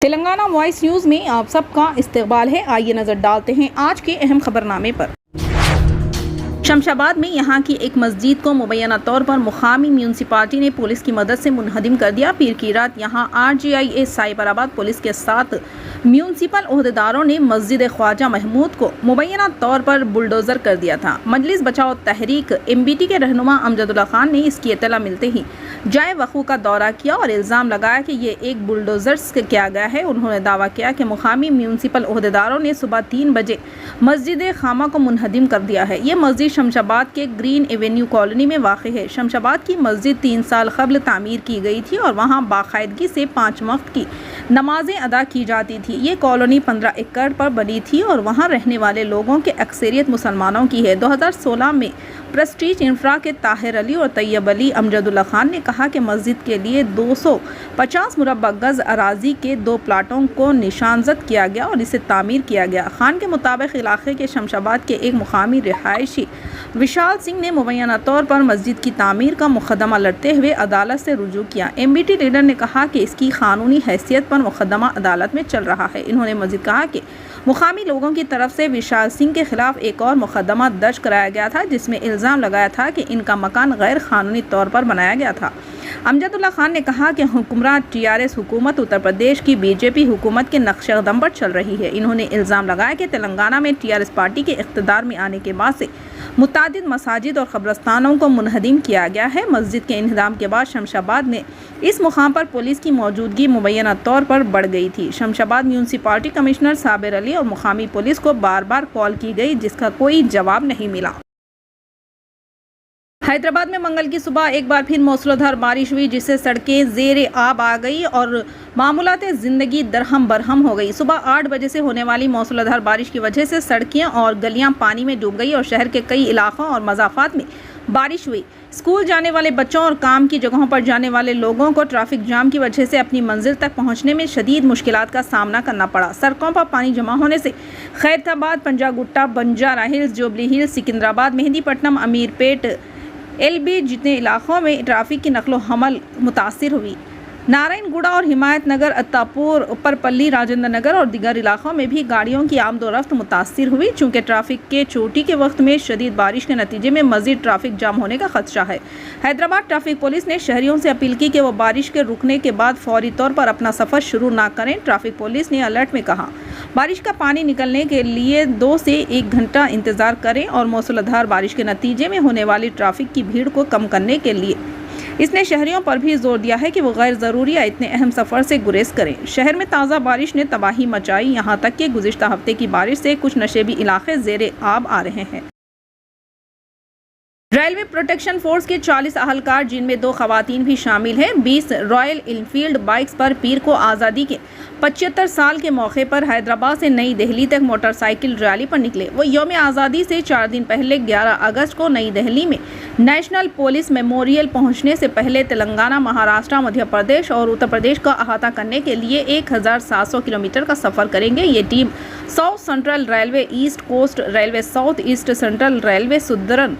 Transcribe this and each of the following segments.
Telangana voice news میں آپ سب کا استقبال ہے۔ آئیے نظر ڈالتے ہیں آج کے اہم خبرنامے پر۔ شمس آباد میں یہاں کی ایک مسجد کو مبینہ طور پر مقامی میونسپلٹی نے پولیس کی مدد سے منہدم کر دیا۔ پیر کی رات یہاں RGIA سائبر آباد پولیس کے ساتھ میونسپل عہدیداروں نے مسجد خواجہ محمود کو مبینہ طور پر بلڈوزر کر دیا تھا۔ مجلس بچاؤ تحریک MBT کے رہنما امجد اللہ خان نے اس کی اطلاع ملتے ہی جائے وقوع کا دورہ کیا اور الزام لگایا کہ یہ ایک بلڈوزر سے کیا گیا ہے۔ انہوں نے دعویٰ کیا کہ مقامی میونسپل عہدیداروں نے صبح 3 بجے مسجد خامہ کو منہدم کر دیا ہے۔ یہ مسجد شمس آباد کے گرین ایونیو کالونی میں واقع ہے۔ شمس آباد کی مسجد 3 سال قبل تعمیر کی گئی تھی اور وہاں باقاعدگی سے 5 وقت کی نمازیں ادا کی جاتی تھی۔ یہ کالونی 15 ایکڑ پر بنی تھی اور وہاں رہنے والے لوگوں کی اکثریت مسلمانوں کی ہے۔ 2016 میں پریسٹیج انفرا کے طاہر علی اور طیب علی امجد اللہ خان نے کہا کہ مسجد کے لیے 250 مربع گز اراضی کے 2 پلاٹوں کو نشانزد کیا گیا اور اسے تعمیر کیا گیا۔ خان کے مطابق علاقے کے شمس آباد کے ایک مقامی رہائشی وشال سنگھ نے مبینہ طور پر مسجد کی تعمیر کا مقدمہ لڑتے ہوئے عدالت سے رجوع کیا۔ MBT لیڈر نے کہا کہ اس کی قانونی حیثیت پر مقدمہ عدالت میں چل رہا ہے۔ انہوں نے مزید کہا کہ مقامی لوگوں کی طرف سے وشال سنگھ کے خلاف ایک اور مقدمہ درج کرایا گیا تھا جس میں الزام لگایا تھا کہ ان کا مکان غیر قانونی طور پر بنایا گیا تھا۔ امجد اللہ خان نے کہا کہ حکمراں TRS حکومت اتر پردیش کی BJP حکومت کے نقش قدم پر چل رہی ہے۔ انہوں نے الزام لگایا کہ تلنگانہ میں TRS پارٹی کے اقتدار میں آنے کے بعد سے متعدد مساجد اور قبرستانوں کو منہدم کیا گیا ہے۔ مسجد کے انہدام کے بعد شمس آباد میں اس مقام پر پولیس کی موجودگی مبینہ طور پر بڑھ گئی تھی۔ شمس آباد میونسپلٹی کمشنر صابر علی اور مقامی پولیس کو بار بار کال کی گئی جس کا کوئی جواب نہیں ملا۔ حیدرآباد میں منگل کی صبح ایک بار پھر موسلادھار بارش ہوئی جس سے سڑکیں زیر آب آ گئی اور معمولات زندگی درہم برہم ہو گئی۔ صبح 8 بجے سے ہونے والی موسلادھار بارش کی وجہ سے سڑکیں اور گلیاں پانی میں ڈوب گئی اور شہر کے کئی علاقوں اور مضافات میں بارش ہوئی۔ اسکول جانے والے بچوں اور کام کی جگہوں پر جانے والے لوگوں کو ٹریفک جام کی وجہ سے اپنی منزل تک پہنچنے میں شدید مشکلات کا سامنا کرنا پڑا۔ سڑکوں پر پانی جمع ہونے سے Khairatabad, Panjagutta, Banjara Hills, Jubilee Hills, Secunderabad, Mehdipatnam, Ameerpet, LB جتنے علاقوں میں ٹریفک کی نقل و حمل متاثر ہوئی۔ نارائن گوڑا اور حمایت نگر، اتاپور، اوپرپلی، راجندر نگر اور دیگر علاقوں میں بھی گاڑیوں کی آمد و رفت متاثر ہوئی چونکہ ٹریفک کے چوٹی کے وقت میں شدید بارش کے نتیجے میں مزید ٹریفک جام ہونے کا خدشہ ہے۔ حیدرآباد ٹریفک پولیس نے شہریوں سے اپیل کی کہ وہ بارش کے رکنے کے بعد فوری طور پر اپنا سفر شروع نہ کریں۔ ٹریفک پولیس نے الرٹ میں کہا بارش کا پانی نکلنے کے لیے 2 سے 1 گھنٹہ انتظار کریں اور موسلادھار بارش کے نتیجے میں ہونے والی ٹریفک کی بھیڑ کو کم کرنے کے لیے اس نے شہریوں پر بھی زور دیا ہے کہ وہ غیر ضروری یا اتنے اہم سفر سے گریز کریں۔ شہر میں تازہ بارش نے تباہی مچائی، یہاں تک کہ گزشتہ ہفتے کی بارش سے کچھ نشیبی علاقے زیر آب آ رہے ہیں۔ ریلوے پروٹیکشن فورس کے 40 اہلکار جن میں 2 خواتین بھی شامل ہیں 20 رائل انفیلڈ بائکس پر پیر کو آزادی کے 75 سال کے موقع پر حیدرآباد سے نئی دہلی تک موٹر سائیکل ریلی پر نکلے۔ وہ یوم آزادی سے 4 دن پہلے 11 اگست کو نئی دہلی میں نیشنل پولیس میموریل پہنچنے سے پہلے تلنگانہ، مہاراشٹر، مدھیہ پردیش اور اتر پردیش کا احاطہ کرنے کے لیے 1700 کلومیٹر کا سفر کریں گے۔ یہ team south central railway, east coast railway, south east central railway, southern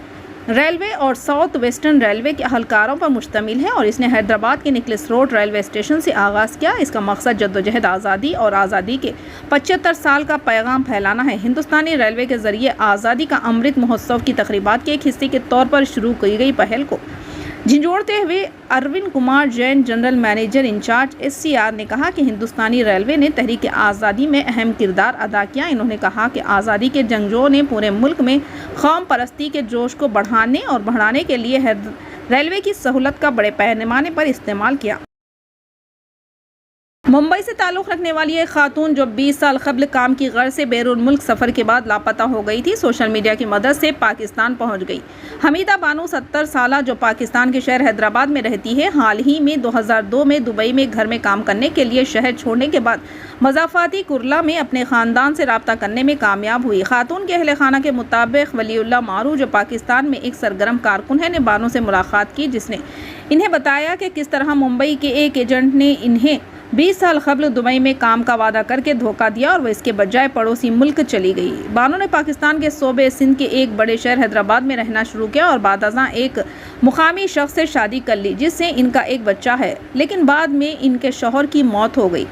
railway اور ساؤتھ ویسٹرن ریلوے کے اہلکاروں پر مشتمل ہے اور اس نے حیدرآباد کے نکلس روڈ ریلوے اسٹیشن سے آغاز کیا۔ اس کا مقصد جدوجہد آزادی اور آزادی کے 75 سال کا پیغام پھیلانا ہے۔ ہندوستانی ریلوے کے ذریعے آزادی کا امرت مہوتسو کی تقریبات کے ایک حصے کے طور پر شروع کی گئی پہل کو جھنجھوڑتے ہوئے Arvind Kumar Jain, general manager incharge SCR نے کہا کہ ہندوستانی ریلوے نے تحریک آزادی میں اہم کردار ادا کیا۔ انہوں نے کہا کہ آزادی کے جنگجوؤں نے پورے ملک میں قوم پرستی کے جوش کو بڑھانے کے لیے ریلوے کی سہولت کا بڑے پیمانے پر استعمال کیا۔ ممبئی سے تعلق رکھنے والی ایک خاتون جو 20 سال قبل کام کی غرض سے بیرون ملک سفر کے بعد لاپتہ ہو گئی تھی، سوشل میڈیا کی مدد سے پاکستان پہنچ گئی۔ حمیدہ بانو 70 سالہ جو پاکستان کے شہر حیدرآباد میں رہتی ہے، حال ہی میں 2002 میں دبئی میں گھر میں کام کرنے کے لیے شہر چھوڑنے کے بعد مضافاتی کرلا میں اپنے خاندان سے رابطہ کرنے میں کامیاب ہوئی۔ خاتون کے اہل خانہ کے مطابق ولی اللہ مارو جو پاکستان میں ایک سرگرم کارکن ہے نے بانو سے ملاقات کی جس نے انہیں بتایا کہ کس طرح ممبئی کے ایک ایجنٹ نے انہیں 20 سال قبل دبئی میں کام کا وعدہ کر کے دھوکہ دیا اور وہ اس کے بجائے پڑوسی ملک چلی گئی۔ بانو نے پاکستان کے صوبے سندھ کے ایک بڑے شہر حیدرآباد میں رہنا شروع کیا اور بعد ازاں ایک مقامی شخص سے شادی کر لی جس سے ان کا ایک بچہ ہے، لیکن بعد میں ان کے شوہر کی موت ہو گئی۔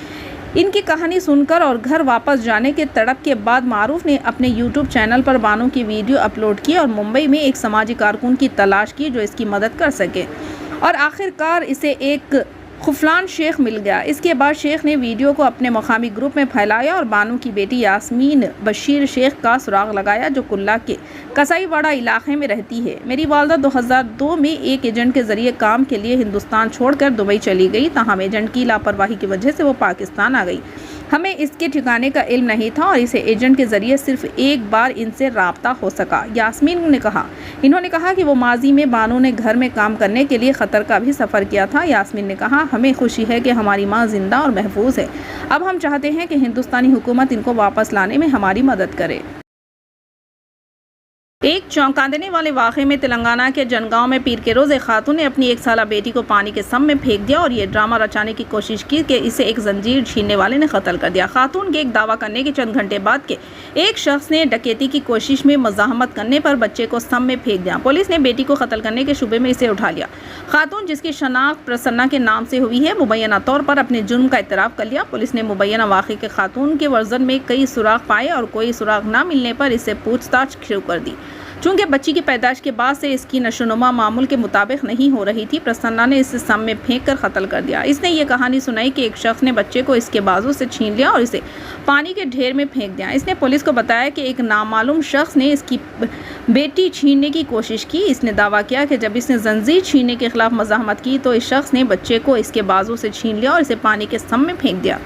ان کی کہانی سن کر اور گھر واپس جانے کے تڑپ کے بعد معروف نے اپنے یوٹیوب چینل پر بانو کی ویڈیو اپلوڈ کی اور ممبئی میں ایک سماجی کارکن کی تلاش کی جو اس کی مدد کر سکے، اور آخرکار اسے ایک خفلان شیخ مل گیا۔ اس کے بعد شیخ نے ویڈیو کو اپنے مقامی گروپ میں پھیلایا اور بانو کی بیٹی یاسمین بشیر شیخ کا سراغ لگایا جو کلہ کے کسائی واڑہ علاقے میں رہتی ہے۔ میری والدہ 2002 میں ایک ایجنٹ کے ذریعے کام کے لیے ہندوستان چھوڑ کر دبئی چلی گئی، تاہم ایجنٹ کی لاپرواہی کی وجہ سے وہ پاکستان آ گئی۔ ہمیں اس کے ٹھکانے کا علم نہیں تھا اور اسے ایجنٹ کے ذریعے صرف ایک بار ان سے رابطہ ہو سکا، یاسمین نے کہا۔ انہوں نے کہا کہ وہ ماضی میں بانو نے گھر میں کام کرنے کے لیے قطر کا بھی سفر کیا تھا۔ یاسمین نے کہا، ہمیں خوشی ہے کہ ہماری ماں زندہ اور محفوظ ہے۔ اب ہم چاہتے ہیں کہ ہندوستانی حکومت ان کو واپس لانے میں ہماری مدد کرے۔ ایک چونکا دینے والے واقعے میں تلنگانہ کے جنگاؤں میں پیر کے روز ایک خاتون نے اپنی 1 سالہ بیٹی کو پانی کے سم میں پھینک دیا اور یہ ڈرامہ رچانے کی کوشش کی کہ اسے ایک زنجیر چھیننے والے نے قتل کر دیا۔ خاتون کے ایک دعویٰ کرنے کے چند گھنٹے بعد کے ایک شخص نے ڈکیتی کی کوشش میں مزاحمت کرنے پر بچے کو سم میں پھینک دیا۔ پولیس نے بیٹی کو قتل کرنے کے شبے میں اسے اٹھا لیا۔ خاتون جس کی شناخت پرسنہ کے نام سے ہوئی ہے مبینہ طور پر اپنے جرم کا اعتراف کر لیا۔ پولیس نے مبینہ واقعے کے خاتون کے ورژن میں کئی سراغ پائے اور کوئی سراغ نہ ملنے پر اس سے پوچھ تاچھ شروع کر دی۔ چونکہ بچی کی پیدائش کے بعد سے اس کی نشوونما معمول کے مطابق نہیں ہو رہی تھی، پرسنہ نے اسے سم میں پھینک کر قتل کر دیا۔ اس نے یہ کہانی سنائی کہ ایک شخص نے بچے کو اس کے بازو سے چھین لیا اور اسے پانی کے ڈھیر میں پھینک دیا۔ اس نے پولیس کو بتایا کہ ایک نامعلوم شخص نے اس کی بیٹی چھیننے کی کوشش کی۔ اس نے دعویٰ کیا کہ جب اس نے زنجیر چھیننے کے خلاف مزاحمت کی تو اس شخص نے بچے کو اس کے بازو سے چھین لیا اور اسے پانی کے سم میں پھینک دیا۔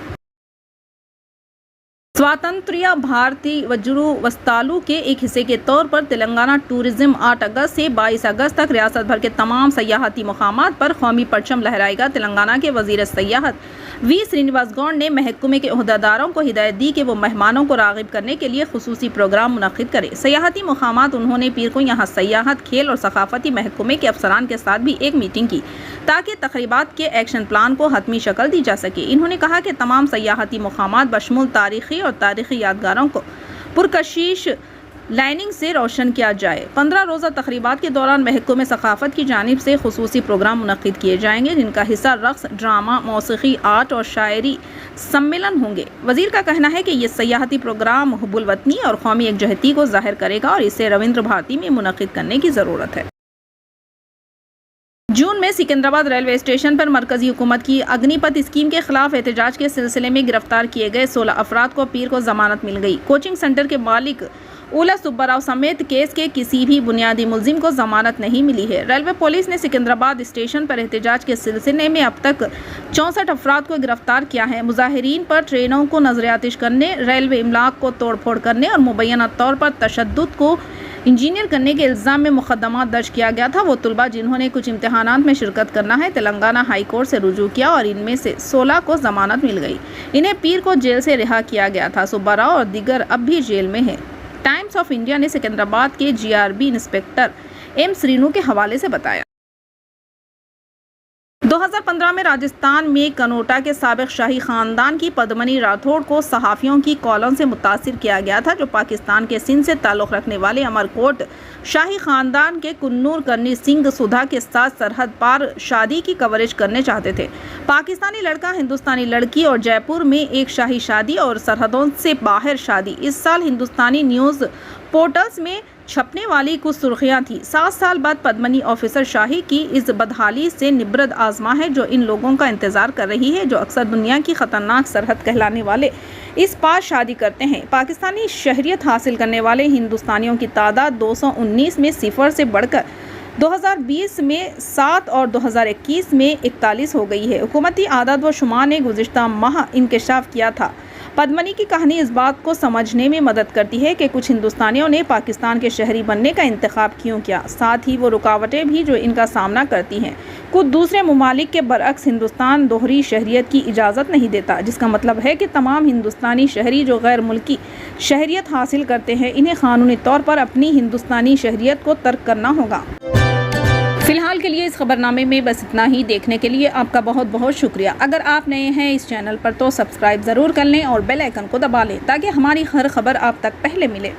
سواتنتریہ بھارتی وجرو وستالو کے ایک حصے کے طور پر تلنگانہ ٹورزم 8 اگست سے 22 اگست تک ریاست بھر کے تمام سیاحتی مقامات پر قومی پرچم لہرائے گا۔ تلنگانہ کے وزیر سیاحت وی سرینواس گوڑ نے محکمے کے عہدیداروں کو ہدایت دی کہ وہ مہمانوں کو راغب کرنے کے لیے خصوصی پروگرام منعقد کرے۔ سیاحتی مقامات انہوں نے پیر کو یہاں سیاحت، کھیل اور ثقافتی محکمے کے افسران کے ساتھ بھی ایک میٹنگ کی تاکہ تقریبات کے ایکشن پلان کو حتمی شکل دی جا سکے۔ انہوں نے کہا کہ تمام سیاحتی مقامات بشمول تاریخی اور تاریخی یادگاروں کو پرکشش لائننگ سے روشن کیا جائے۔ 15 روزہ تقریبات کے دوران محکمہ ثقافت کی جانب سے خصوصی پروگرام منعقد کیے جائیں گے جن کا حصہ رقص، ڈرامہ، موسیقی، آرٹ اور شاعری سمیلن ہوں گے۔ وزیر کا کہنا ہے کہ یہ سیاحتی پروگرام حب الوطنی اور قومی یکجہتی کو ظاہر کرے گا اور اسے روندر بھارتی میں منعقد کرنے کی ضرورت ہے۔ جون میں سکندرآباد ریلوے اسٹیشن پر مرکزی حکومت کی اگنی پتھ اسکیم کے خلاف احتجاج کے سلسلے میں گرفتار کیے گئے 16 افراد کو پیر کو ضمانت مل گئی۔ کوچنگ سینٹر کے مالک اولا سبا راؤ سمیت کیس کے کسی بھی بنیادی ملزم کو ضمانت نہیں ملی ہے۔ ریلوے پولیس نے سکندرآباد اسٹیشن پر احتجاج کے سلسلے میں اب تک 64 افراد کو گرفتار کیا ہے۔ مظاہرین پر ٹرینوں کو نظر آتش کرنے، ریلوے املاک کو توڑ پھوڑ کرنے اور مبینہ طور پر تشدد کو انجینئر کرنے کے الزام میں مقدمات درج کیا گیا تھا۔ وہ طلبہ جنہوں نے کچھ امتحانات میں شرکت کرنا ہے تلنگانہ ہائی کورٹ سے رجوع کیا اور ان میں سے 16 کو ضمانت مل گئی۔ انہیں پیر کو جیل سے رہا کیا گیا تھا۔ سبا راؤ اور دیگر اب بھی جیل میں ہیں۔ ٹائمز آف انڈیا نے سکندرآباد کے GRB انسپکٹر ایم سرینو کے حوالے سے بتایا۔ 2015 میں راجستھان میں کنوٹا کے سابق شاہی خاندان کی پدمنی راٹھوڑ کو صحافیوں کی کالوں سے متاثر کیا گیا تھا جو پاکستان کے سندھ سے تعلق رکھنے والے امرکوٹ شاہی خاندان کے کنور کرنی سنگھ سدھا کے ساتھ سرحد پار شادی کی کوریج کرنے چاہتے تھے۔ پاکستانی لڑکا ہندوستانی لڑکی اور جے پور میں ایک شاہی شادی اور سرحدوں سے باہر شادی۔ اس سال ہندوستانی نیوز پورٹلز میں چھپنے والی کچھ سرخیاں تھیں۔ 7 سال بعد پدمنی آفیسر شاہی کی اس بدحالی سے نبرد آزما ہے جو ان لوگوں کا انتظار کر رہی ہے جو اکثر دنیا کی خطرناک سرحد کہلانے والے اس پار شادی کرتے ہیں۔ پاکستانی شہریت حاصل کرنے والے ہندوستانیوں کی تعداد 219 میں 0 سے بڑھ کر 2020 میں 7 اور 2021 میں 41 ہو گئی ہے۔ حکومتی اعداد و شمار نے گزشتہ ماہ انکشاف کیا تھا۔ پدمنی کی کہانی اس بات کو سمجھنے میں مدد کرتی ہے کہ کچھ ہندوستانیوں نے پاکستان کے شہری بننے کا انتخاب کیوں کیا، ساتھ ہی وہ رکاوٹیں بھی جو ان کا سامنا کرتی ہیں۔ کچھ دوسرے ممالک کے برعکس ہندوستان دوہری شہریت کی اجازت نہیں دیتا، جس کا مطلب ہے کہ تمام ہندوستانی شہری جو غیر ملکی شہریت حاصل کرتے ہیں انہیں قانونی طور پر اپنی ہندوستانی شہریت کو ترک کرنا ہوگا۔ فی الحال کے لیے اس خبرنامے میں بس اتنا ہی۔ دیکھنے کے لیے آپ کا بہت بہت شکریہ۔ اگر آپ نئے ہیں اس چینل پر تو سبسکرائب ضرور کر لیں اور بیل آئیکن کو دبا لیں تاکہ ہماری ہر خبر آپ تک پہلے ملے۔